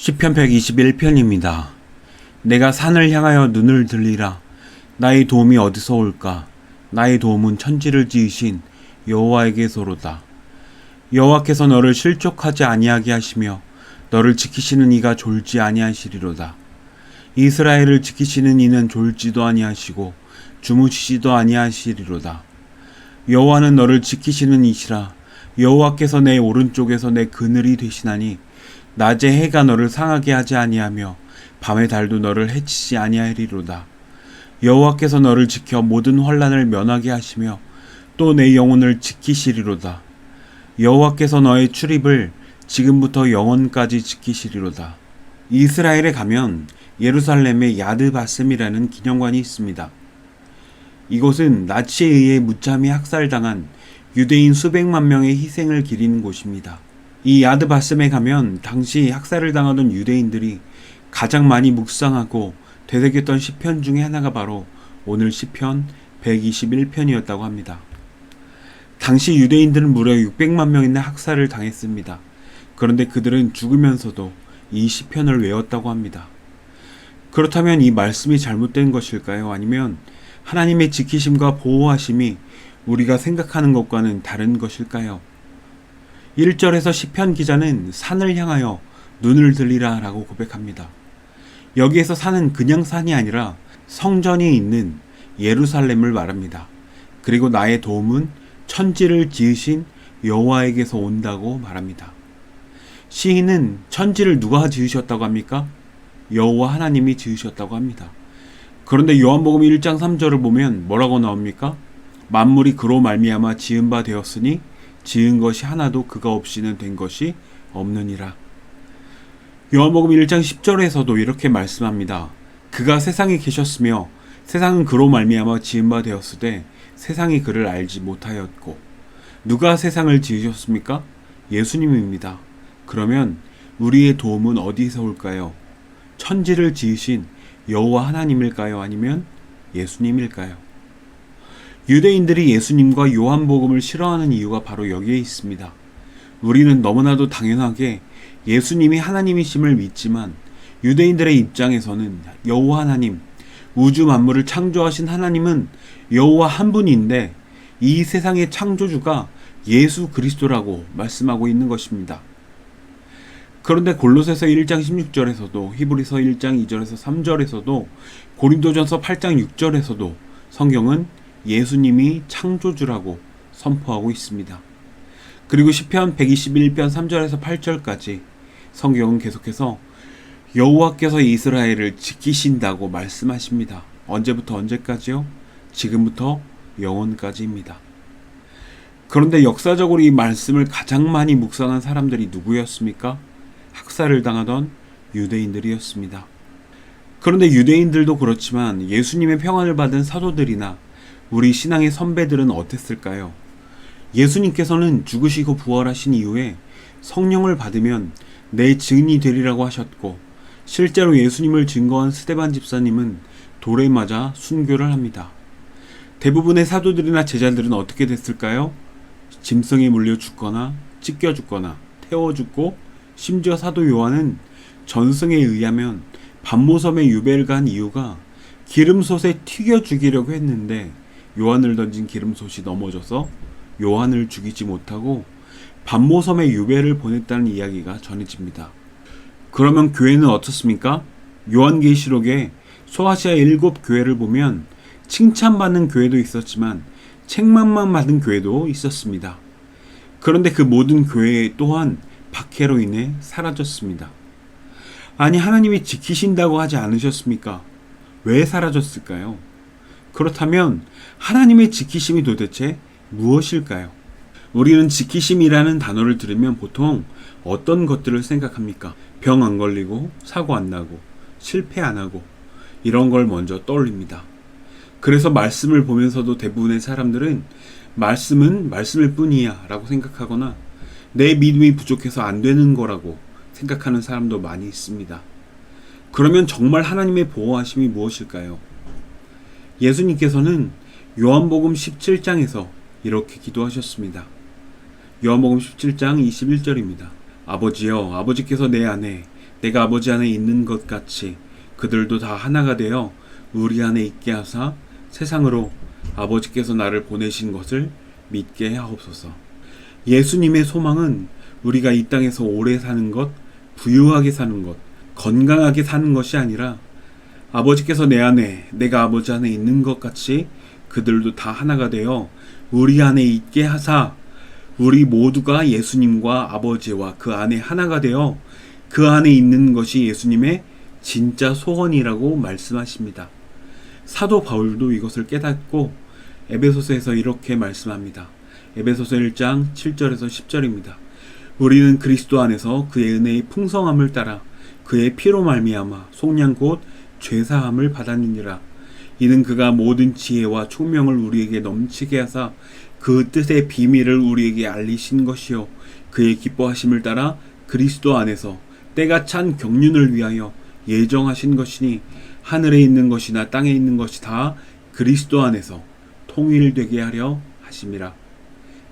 시편 121편입니다. 내가 산을 향하여 눈을 들리라. 나의 도움이 어디서 올까? 나의 도움은 천지를 지으신 여호와에게서로다. 여호와께서 너를 실족하지 아니하게 하시며 너를 지키시는 이가 졸지 아니하시리로다. 이스라엘을 지키시는 이는 졸지도 아니하시고 주무시지도 아니하시리로다. 여호와는 너를 지키시는 이시라. 여호와께서 내 오른쪽에서 내 그늘이 되시나니 낮에 해가 너를 상하게 하지 아니하며 밤의 달도 너를 해치지 아니하리로다. 여호와께서 너를 지켜 모든 환난을 면하게 하시며 또 내 영혼을 지키시리로다. 여호와께서 너의 출입을 지금부터 영원까지 지키시리로다. 이스라엘에 가면 예루살렘에 야드바셈이라는 기념관이 있습니다. 이곳은 나치에 의해 무참히 학살당한 유대인 수백만 명의 희생을 기리는 곳입니다. 이 야드바셈에 가면 당시 학살을 당하던 유대인들이 가장 많이 묵상하고 되새겼던 시편 중에 하나가 바로 오늘 시편 121편이었다고 합니다. 당시 유대인들은 무려 600만 명이나 학살을 당했습니다. 그런데 그들은 죽으면서도 이 시편을 외웠다고 합니다. 그렇다면 이 말씀이 잘못된 것일까요? 아니면 하나님의 지키심과 보호하심이 우리가 생각하는 것과는 다른 것일까요? 1절에서 시편 기자는 산을 향하여 눈을 들리라 라고 고백합니다. 여기에서 산은 그냥 산이 아니라 성전이 있는 예루살렘을 말합니다. 그리고 나의 도움은 천지를 지으신 여호와에게서 온다고 말합니다. 시인은 천지를 누가 지으셨다고 합니까? 여호와 하나님이 지으셨다고 합니다. 그런데 요한복음 1장 3절을 보면 뭐라고 나옵니까? 만물이 그로 말미암아 지은 바 되었으니 지은 것이 하나도 그가 없이는 된 것이 없느니라. 요한복음 1장 10절에서도 이렇게 말씀합니다. 그가 세상에 계셨으며 세상은 그로 말미암아 지은 바 되었으되 세상이 그를 알지 못하였고. 누가 세상을 지으셨습니까? 예수님입니다. 그러면 우리의 도움은 어디서 올까요? 천지를 지으신 여호와 하나님일까요? 아니면 예수님일까요? 유대인들이 예수님과 요한복음을 싫어하는 이유가 바로 여기에 있습니다. 우리는 너무나도 당연하게 예수님이 하나님이심을 믿지만 유대인들의 입장에서는 여호와 하나님, 우주 만물을 창조하신 하나님은 여호와 한 분인데 이 세상의 창조주가 예수 그리스도라고 말씀하고 있는 것입니다. 그런데 골로새서 1장 16절에서도 히브리서 1장 2절에서 3절에서도 고린도전서 8장 6절에서도 성경은 예수님이 창조주라고 선포하고 있습니다. 그리고 시편 121편 3절에서 8절까지 성경은 계속해서 여호와께서 이스라엘을 지키신다고 말씀하십니다. 언제부터 언제까지요? 지금부터 영원까지입니다. 그런데 역사적으로 이 말씀을 가장 많이 묵상한 사람들이 누구였습니까? 학살을 당하던 유대인들이었습니다. 그런데 유대인들도 그렇지만 예수님의 평안을 받은 사도들이나 우리 신앙의 선배들은 어땠을까요? 예수님께서는 죽으시고 부활하신 이후에 성령을 받으면 내 증인이 되리라고 하셨고 실제로 예수님을 증거한 스데반 집사님은 돌에 맞아 순교를 합니다. 대부분의 사도들이나 제자들은 어떻게 됐을까요? 짐승에 물려 죽거나 찢겨 죽거나 태워 죽고 심지어 사도 요한은 전승에 의하면 반모섬에 유배를 간 이유가 기름솥에 튀겨 죽이려고 했는데 요한을 던진 기름솥이 넘어져서 요한을 죽이지 못하고 반모섬에 유배를 보냈다는 이야기가 전해집니다. 그러면 교회는 어떻습니까? 요한계시록에 소아시아 7교회를 보면 칭찬받는 교회도 있었지만 책망만 받은 교회도 있었습니다. 그런데 그 모든 교회 또한 박해로 인해 사라졌습니다. 아니, 하나님이 지키신다고 하지 않으셨습니까? 왜 사라졌을까요? 그렇다면 하나님의 지키심이 도대체 무엇일까요? 우리는 지키심이라는 단어를 들으면 보통 어떤 것들을 생각합니까? 병 안 걸리고 사고 안 나고 실패 안 하고 이런 걸 먼저 떠올립니다. 그래서 말씀을 보면서도 대부분의 사람들은 말씀은 말씀일 뿐이야 라고 생각하거나 내 믿음이 부족해서 안 되는 거라고 생각하는 사람도 많이 있습니다. 그러면 정말 하나님의 보호하심이 무엇일까요? 예수님께서는 요한복음 17장에서 이렇게 기도하셨습니다. 요한복음 17장 21절입니다. 아버지여, 아버지께서 내 안에 내가 아버지 안에 있는 것 같이 그들도 다 하나가 되어 우리 안에 있게 하사 세상으로 아버지께서 나를 보내신 것을 믿게 하옵소서. 예수님의 소망은 우리가 이 땅에서 오래 사는 것, 부유하게 사는 것, 건강하게 사는 것이 아니라 아버지께서 내 안에, 내가 아버지 안에 있는 것 같이 그들도 다 하나가 되어 우리 안에 있게 하사 우리 모두가 예수님과 아버지와 그 안에 하나가 되어 그 안에 있는 것이 예수님의 진짜 소원이라고 말씀하십니다. 사도 바울도 이것을 깨닫고 에베소서에서 이렇게 말씀합니다. 에베소서 1장 7절에서 10절입니다. 우리는 그리스도 안에서 그의 은혜의 풍성함을 따라 그의 피로 말미암아 속량 곧 죄사함을 받았느니라. 이는 그가 모든 지혜와 총명을 우리에게 넘치게 하사 그 뜻의 비밀을 우리에게 알리신 것이요 그의 기뻐하심을 따라 그리스도 안에서 때가 찬 경륜을 위하여 예정하신 것이니 하늘에 있는 것이나 땅에 있는 것이 다 그리스도 안에서 통일되게 하려 하심이라.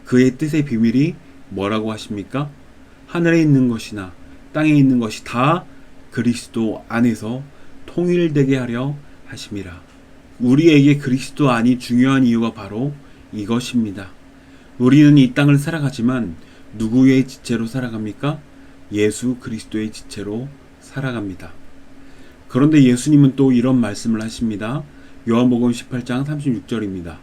그의 뜻의 비밀이 뭐라고 하십니까? 하늘에 있는 것이나 땅에 있는 것이 다 그리스도 안에서 통일되게 하려 하심이라. 우리에게 그리스도 안이 중요한 이유가 바로 이것입니다. 우리는 이 땅을 살아가지만 누구의 지체로 살아갑니까? 예수 그리스도의 지체로 살아갑니다. 그런데 예수님은 또 이런 말씀을 하십니다. 요한복음 18장 36절입니다.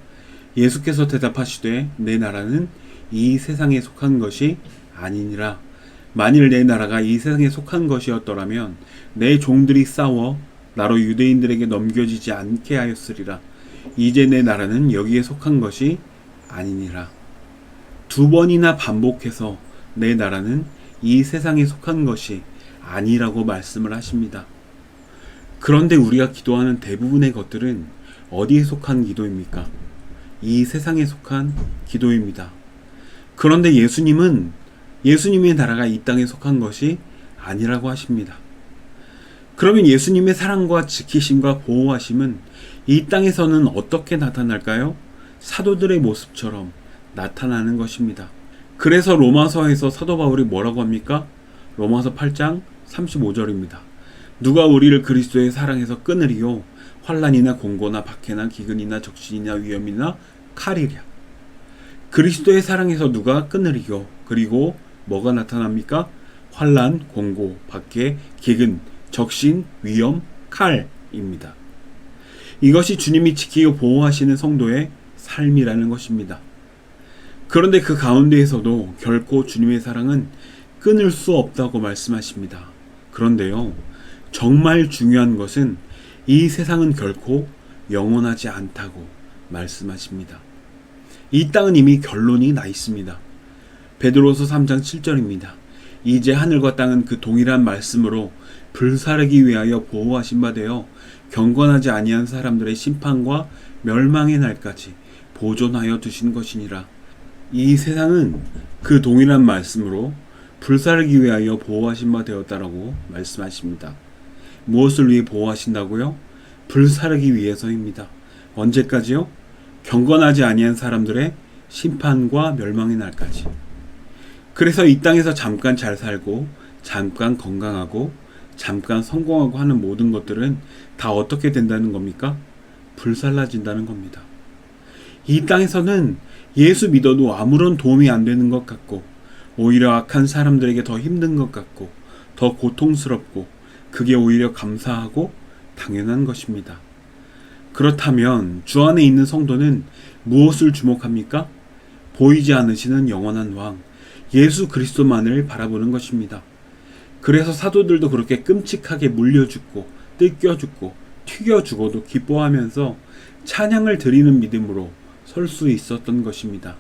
예수께서 대답하시되 내 나라는 이 세상에 속한 것이 아니니라. 만일 내 나라가 이 세상에 속한 것이었더라면 내 종들이 싸워 나로 유대인들에게 넘겨지지 않게 하였으리라. 이제 내 나라는 여기에 속한 것이 아니니라. 두 번이나 반복해서 내 나라는 이 세상에 속한 것이 아니라고 말씀을 하십니다. 그런데 우리가 기도하는 대부분의 것들은 어디에 속한 기도입니까? 이 세상에 속한 기도입니다. 그런데 예수님은 예수님의 나라가 이 땅에 속한 것이 아니라고 하십니다. 그러면 예수님의 사랑과 지키심과 보호하심은 이 땅에서는 어떻게 나타날까요? 사도들의 모습처럼 나타나는 것입니다. 그래서 로마서에서 사도 바울이 뭐라고 합니까? 로마서 8장 35절입니다. 누가 우리를 그리스도의 사랑에서 끊으리요? 환난이나 공고나 박해나 기근이나 적신이나 위험이나 칼이랴. 그리스도의 사랑에서 누가 끊으리요? 그리고 뭐가 나타납니까? 환난, 공고, 박해, 기근, 적신, 위험, 칼입니다. 이것이 주님이 지키고 보호하시는 성도의 삶이라는 것입니다. 그런데 그 가운데에서도 결코 주님의 사랑은 끊을 수 없다고 말씀하십니다. 그런데요, 정말 중요한 것은 이 세상은 결코 영원하지 않다고 말씀하십니다. 이 땅은 이미 결론이 나 있습니다. 베드로서 3장 7절입니다. 이제 하늘과 땅은 그 동일한 말씀으로 불사르기 위하여 보호하신 바 되어 경건하지 아니한 사람들의 심판과 멸망의 날까지 보존하여 두신 것이니라. 이 세상은 그 동일한 말씀으로 불사르기 위하여 보호하신 바 되었다라고 말씀하십니다. 무엇을 위해 보호하신다고요? 불사르기 위해서입니다. 언제까지요? 경건하지 아니한 사람들의 심판과 멸망의 날까지. 그래서 이 땅에서 잠깐 잘 살고 잠깐 건강하고 잠깐 성공하고 하는 모든 것들은 다 어떻게 된다는 겁니까? 불살라진다는 겁니다. 이 땅에서는 예수 믿어도 아무런 도움이 안 되는 것 같고 오히려 악한 사람들에게 더 힘든 것 같고 더 고통스럽고 그게 오히려 감사하고 당연한 것입니다. 그렇다면 주 안에 있는 성도는 무엇을 주목합니까? 보이지 않으시는 영원한 왕 예수 그리스도만을 바라보는 것입니다. 그래서 사도들도 그렇게 끔찍하게 물려 죽고 뜯겨 죽고 튀겨 죽어도 기뻐하면서 찬양을 드리는 믿음으로 설 수 있었던 것입니다.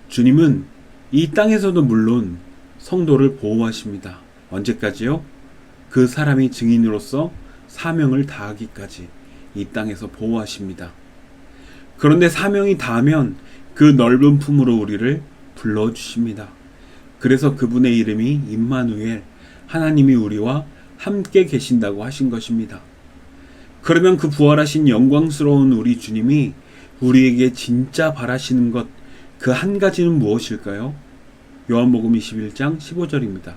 주님은 이 땅에서도 물론 성도를 보호하십니다. 언제까지요? 그 사람이 증인으로서 사명을 다하기까지 이 땅에서 보호하십니다. 그런데 사명이 다하면 그 넓은 품으로 우리를 불러주십니다. 그래서 그분의 이름이 임마누엘, 하나님이 우리와 함께 계신다고 하신 것입니다. 그러면 그 부활하신 영광스러운 우리 주님이 우리에게 진짜 바라시는 것, 그 한 가지는 무엇일까요? 요한복음 21장 15절입니다.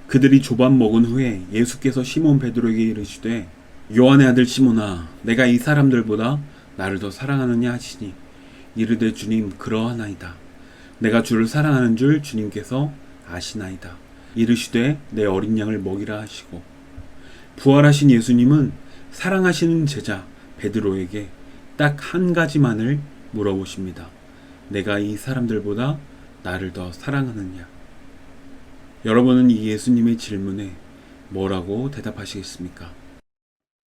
그들이 조밥 먹은 후에 예수께서 시몬 베드로에게 이르시되 요한의 아들 시몬아 내가 이 사람들보다 나를 더 사랑하느냐 하시니 이르되 주님 그러하나이다. 내가 주를 사랑하는 줄 주님께서 아시나이다. 이르시되 내 어린 양을 먹이라 하시고 부활하신 예수님은 사랑하시는 제자 베드로에게 딱 한 가지만을 물어보십니다. 내가 이 사람들보다 나를 더 사랑하느냐? 여러분은 이 예수님의 질문에 뭐라고 대답하시겠습니까?